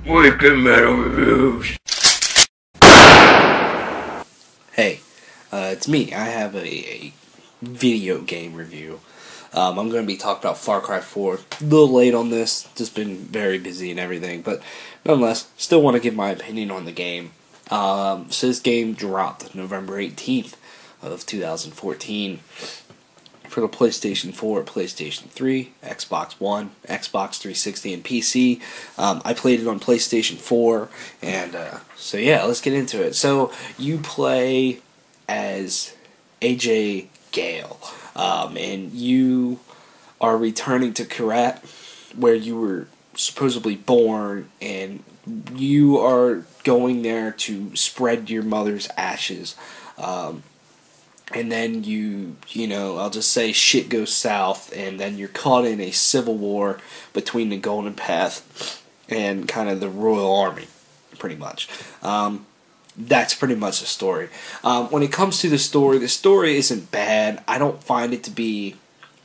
Wicked Metal Reviews. Hey, it's me. I have a video game review. I'm going to be talking about Far Cry 4. A little late on this, just been very busy and everything, but nonetheless, still want to give my opinion on the game. So this game dropped November 18th of 2014 for the PlayStation 4, PlayStation 3, Xbox One, Xbox 360, and PC. I played it on PlayStation 4, and so yeah, let's get into it. So you play as AJ Gale, and you are returning to Kyrat, where you were supposedly born, and you are going there to spread your mother's ashes. And then I'll just say shit goes south, and then you're caught in a civil war between the Golden Path and kind of the Royal Army, pretty much. That's pretty much the story. When it comes to the story isn't bad. I don't find it to be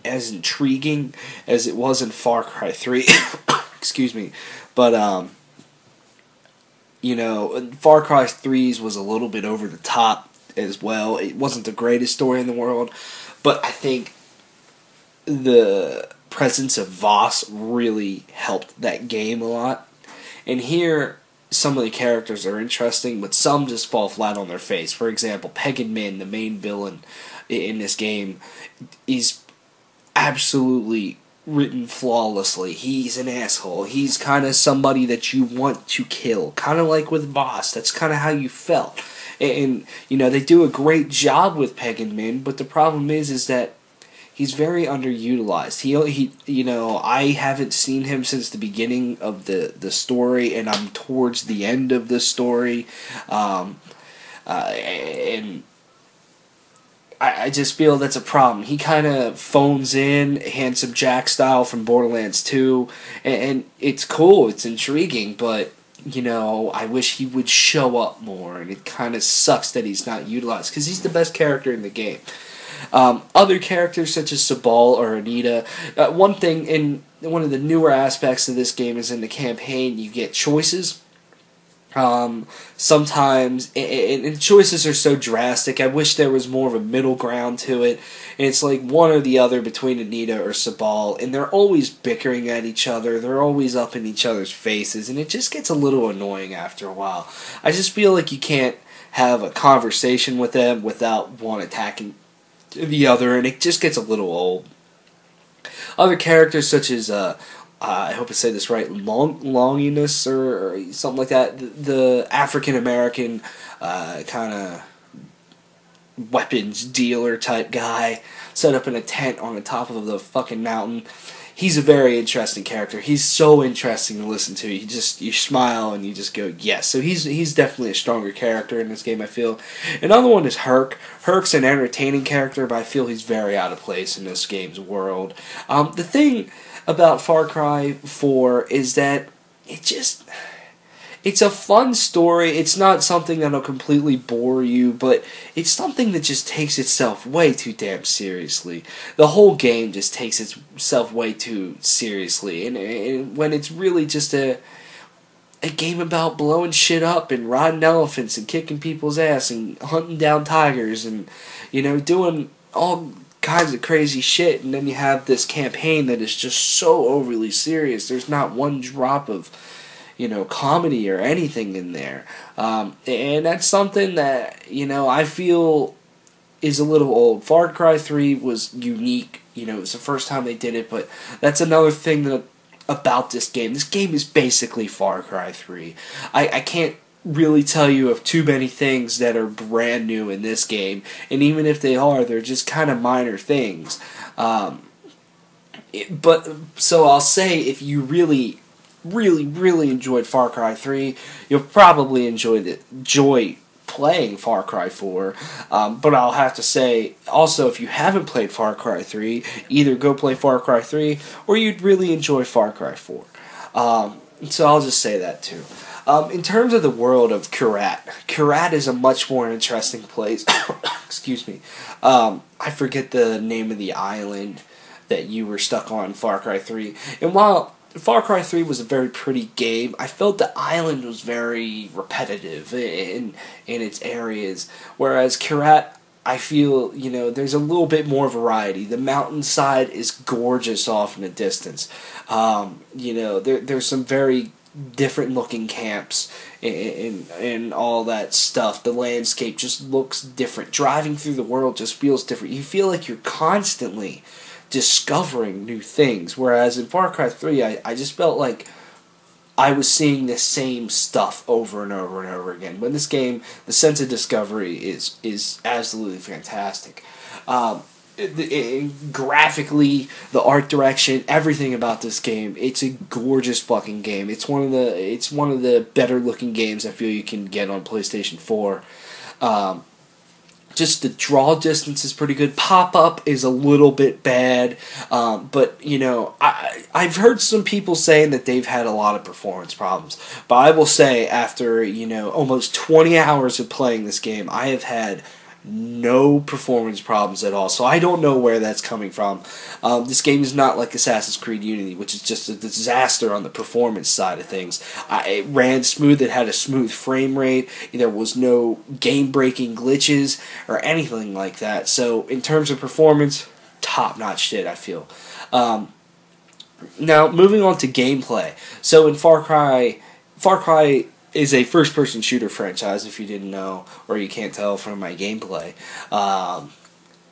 as intriguing as it was in Far Cry 3. Excuse me. But, Far Cry 3's was a little bit over the top as well. It wasn't the greatest story in the world, but I think the presence of Voss really helped that game a lot. And here, some of the characters are interesting, but some just fall flat on their face. For example, Pagan Min, the main villain in this game, is absolutely written flawlessly. He's an asshole. He's kind of somebody that you want to kill. Kind of like with Voss. That's kind of how you felt. And, they do a great job with Pagan Min, but the problem is that he's very underutilized. I haven't seen him since the beginning of the story, and I'm towards the end of the story. And I just feel that's a problem. He kind of phones in Handsome Jack style from Borderlands 2, and it's cool, it's intriguing, but I wish he would show up more, and it kind of sucks that he's not utilized, because he's the best character in the game. Other characters such as Sabal or Anita, one thing in one of the newer aspects of this game is in the campaign, you get choices. Sometimes, and choices are so drastic, I wish there was more of a middle ground to it, and it's like one or the other between Anita or Sabal, and they're always bickering at each other, they're always up in each other's faces, and it just gets a little annoying after a while. I just feel like you can't have a conversation with them without one attacking the other, and it just gets a little old. Other characters such as, I hope I say this right, Longinus or something like that, the African-American kind of weapons dealer type guy set up in a tent on the top of the fucking mountain. He's a very interesting character. He's so interesting to listen to. You smile and you just go, yes. So he's definitely a stronger character in this game, I feel. Another one is Hurk. Hurk's an entertaining character, but I feel he's very out of place in this game's world. The thing about Far Cry 4 is that it's a fun story. It's not something that'll completely bore you, but it's something that just takes itself way too damn seriously. The whole game just takes itself way too seriously, and when it's really just a game about blowing shit up and riding elephants and kicking people's ass and hunting down tigers and doing all kinds of crazy shit, and then you have this campaign that is just so overly serious. There's not one drop of comedy or anything in there, and that's something that I feel is a little old. Far Cry 3 was unique. It was the first time they did it, but that's another thing about this game. This game is basically Far Cry 3. I can't really tell you of too many things that are brand new in this game, and even if they are, they're just kind of minor things. But so I'll say, if you really enjoyed Far Cry 3, you'll probably enjoy playing Far Cry 4, but I'll have to say, also, if you haven't played Far Cry 3, either go play Far Cry 3, or you'd really enjoy Far Cry 4. So I'll just say that too. In terms of the world of Kyrat is a much more interesting place. Excuse me. I forget the name of the island that you were stuck on Far Cry 3. And while Far Cry 3 was a very pretty game. I felt the island was very repetitive in its areas, whereas Kyrat, I feel, there's a little bit more variety. The mountainside is gorgeous off in the distance. There's some very different looking camps and all that stuff. The landscape just looks different. Driving through the world just feels different. You feel like you're constantly discovering new things, whereas in Far Cry 3 I just felt like I was seeing the same stuff over and over and over again. But in this game, the sense of discovery is absolutely fantastic. Graphically, the art direction, everything about this game, it's a gorgeous fucking game. It's one of the better looking games I feel you can get on PlayStation 4. Just the draw distance is pretty good. Pop-up is a little bit bad, but, I've heard some people saying that they've had a lot of performance problems. But I will say, after, almost 20 hours of playing this game, I have had no performance problems at all. So I don't know where that's coming from. This game is not like Assassin's Creed Unity, which is just a disaster on the performance side of things. It ran smooth. It had a smooth frame rate. There was no game-breaking glitches or anything like that. So in terms of performance, top-notch shit, I feel. Now, moving on to gameplay. So in Far Cry is a first-person shooter franchise, if you didn't know, or you can't tell from my gameplay.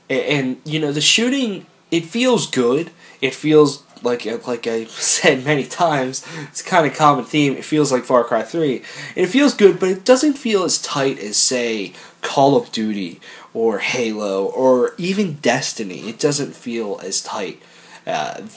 The shooting, it feels good. It feels, like I said many times, it's a kind of common theme, it feels like Far Cry 3. And it feels good, but it doesn't feel as tight as, say, Call of Duty, or Halo, or even Destiny. It doesn't feel as tight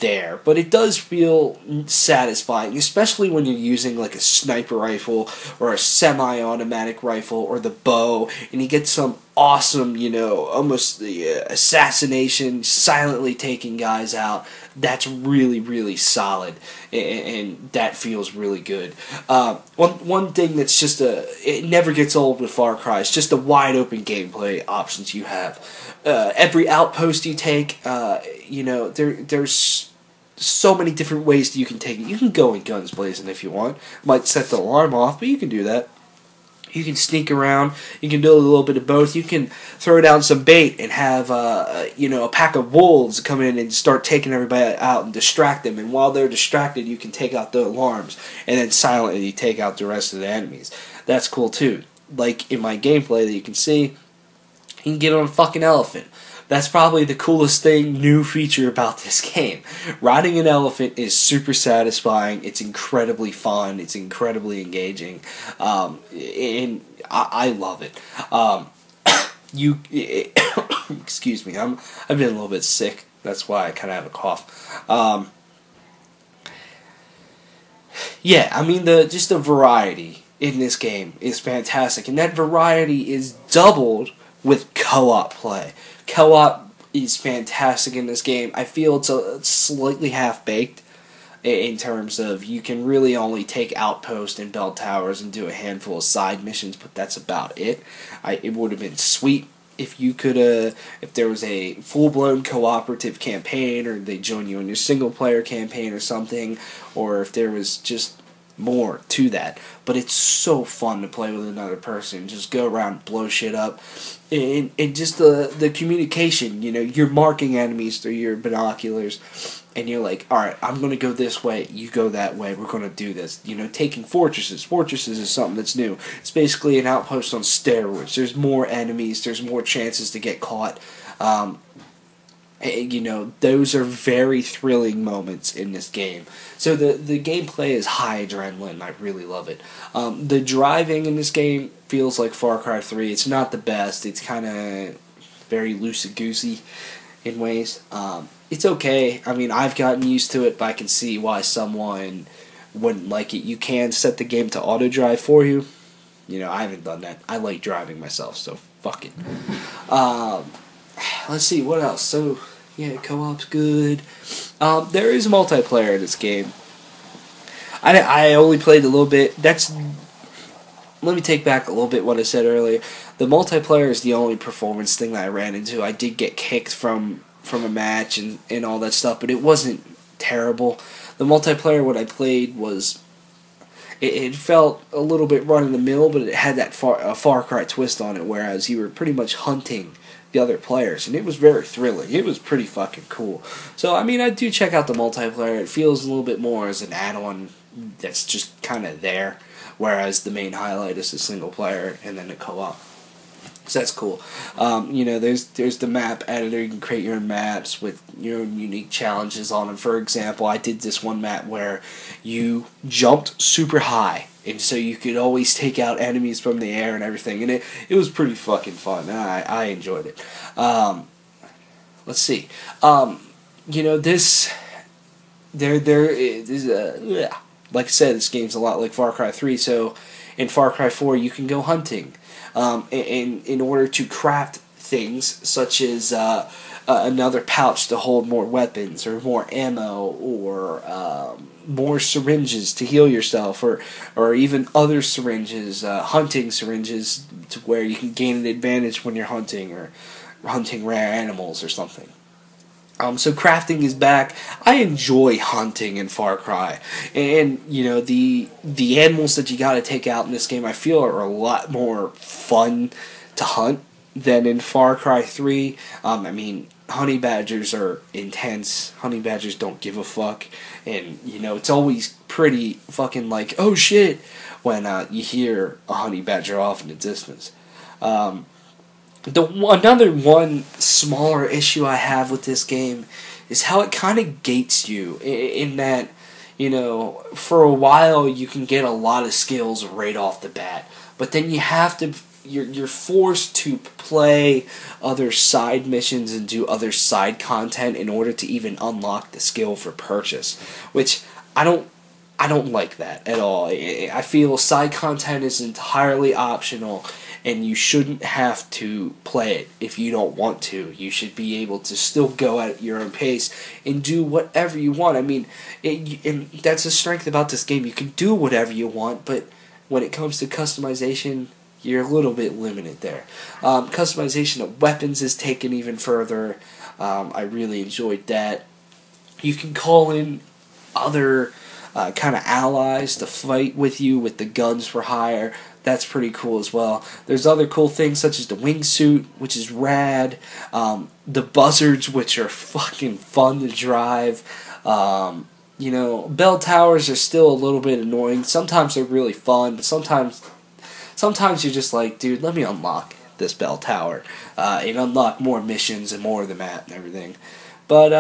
there, but it does feel satisfying, especially when you're using like a sniper rifle or a semi-automatic rifle or the bow, and you get some awesome, almost the assassination, silently taking guys out. That's really, really solid, and that feels really good. One thing that's it never gets old with Far Cry is just the wide open gameplay options you have. Every outpost you take, there's so many different ways that you can take it. You can go in guns blazing if you want. Might set the alarm off, but you can do that. You can sneak around. You can do a little bit of both. You can throw down some bait and have a pack of wolves come in and start taking everybody out and distract them. And while they're distracted, you can take out the alarms and then silently take out the rest of the enemies. That's cool too. Like in my gameplay that you can see, you can get on a fucking elephant. That's probably the coolest new feature about this game. Riding an elephant is super satisfying. It's incredibly fun. It's incredibly engaging. And I love it. Excuse me. I've been a little bit sick. That's why I kind of have a cough. Just the variety in this game is fantastic. And that variety is doubled with co-op play. Co-op is fantastic in this game. I feel it's slightly half-baked in terms of you can really only take outposts and bell towers and do a handful of side missions, but that's about it. It would have been sweet if you could, if there was a full-blown cooperative campaign, or they join you in your single-player campaign or something, or if there was just more to that. But it's so fun to play with another person. Just go around, blow shit up. And just the communication, you're marking enemies through your binoculars, and you're like, alright, I'm going to go this way, you go that way, we're going to do this. Taking fortresses. Fortresses is something that's new. It's basically an outpost on steroids. There's more enemies, there's more chances to get caught. Those are very thrilling moments in this game. So the gameplay is high adrenaline. I really love it. The driving in this game feels like Far Cry 3. It's not the best. It's kind of very loosey-goosey in ways. It's okay. I've gotten used to it, but I can see why someone wouldn't like it. You can set the game to auto-drive for you. I haven't done that. I like driving myself, so fuck it. Let's see, what else? So, yeah, co-op's good. There is multiplayer in this game. I only played a little bit. Let me take back a little bit what I said earlier. The multiplayer is the only performance thing that I ran into. I did get kicked from a match and all that stuff, but it wasn't terrible. The The multiplayer, what I played was, it felt a little bit run-of-the-mill, but it had that Far Cry twist on it, whereas you were pretty much hunting the other players, and it was very thrilling. It was pretty fucking cool. So, I mean, I do check out the multiplayer. It feels a little bit more as an add-on that's just kind of there, whereas the main highlight is the single player and then the co-op. So that's cool. There's the map editor. You can create your own maps with your own unique challenges on them. For example, I did this one map where you jumped super high, and so you could always take out enemies from the air and everything. And it was pretty fucking fun. I enjoyed it. Let's see. Like I said, this game's a lot like Far Cry 3. So in Far Cry 4, you can go hunting. In order to craft things such as another pouch to hold more weapons or more ammo or more syringes to heal yourself or even other syringes, hunting syringes to where you can gain an advantage when you're hunting or hunting rare animals or something. So crafting is back. I enjoy hunting in Far Cry, and the animals that you got to take out in this game, I feel are a lot more fun to hunt than in Far Cry 3. Honey badgers are intense. Honey badgers don't give a fuck, and it's always pretty fucking like, oh shit, when you hear a honey badger off in the distance. Another one smaller issue I have with this game is how it kind of gates you in that, for a while you can get a lot of skills right off the bat, but then you're forced to play other side missions and do other side content in order to even unlock the skill for purchase, which I don't like that at all. I feel side content is entirely optional, and you shouldn't have to play it if you don't want to. You should be able to still go at your own pace and do whatever you want. And that's the strength about this game. You can do whatever you want, but when it comes to customization, you're a little bit limited there. Customization of weapons is taken even further. I really enjoyed that. You can call in other kind of allies to fight with you with the guns for hire. That's pretty cool as well. There's other cool things such as the wingsuit, which is rad. The buzzards, which are fucking fun to drive. Bell towers are still a little bit annoying. Sometimes they're really fun, but sometimes you're just like, dude, let me unlock this bell tower and unlock more missions and more of the map and everything. But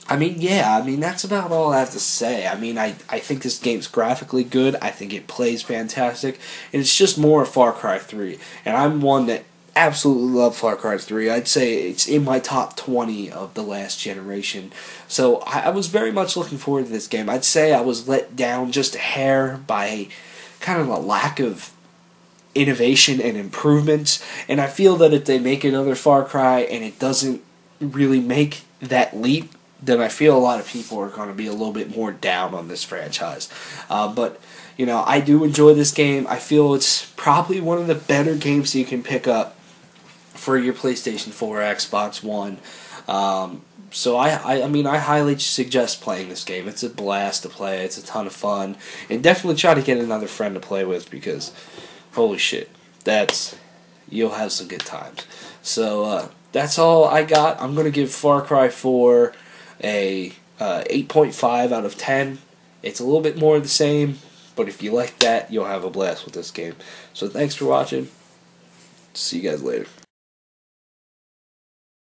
that's about all I have to say. I think this game's graphically good. I think it plays fantastic. And it's just more of Far Cry 3. And I'm one that absolutely loved Far Cry 3. I'd say it's in my top 20 of the last generation. So I was very much looking forward to this game. I'd say I was let down just a hair by kind of a lack of innovation and improvements. And I feel that if they make another Far Cry and it doesn't really make that leap, then I feel a lot of people are going to be a little bit more down on this franchise. But I do enjoy this game. I feel it's probably one of the better games you can pick up for your PlayStation 4 or Xbox One. So I highly suggest playing this game. It's a blast to play. It's a ton of fun. And definitely try to get another friend to play with because, holy shit, you'll have some good times. So that's all I got. I'm going to give Far Cry 4 a 8.5 out of 10. It's a little bit more of the same, but if you like that, you'll have a blast with this game. So thanks for watching. See you guys later.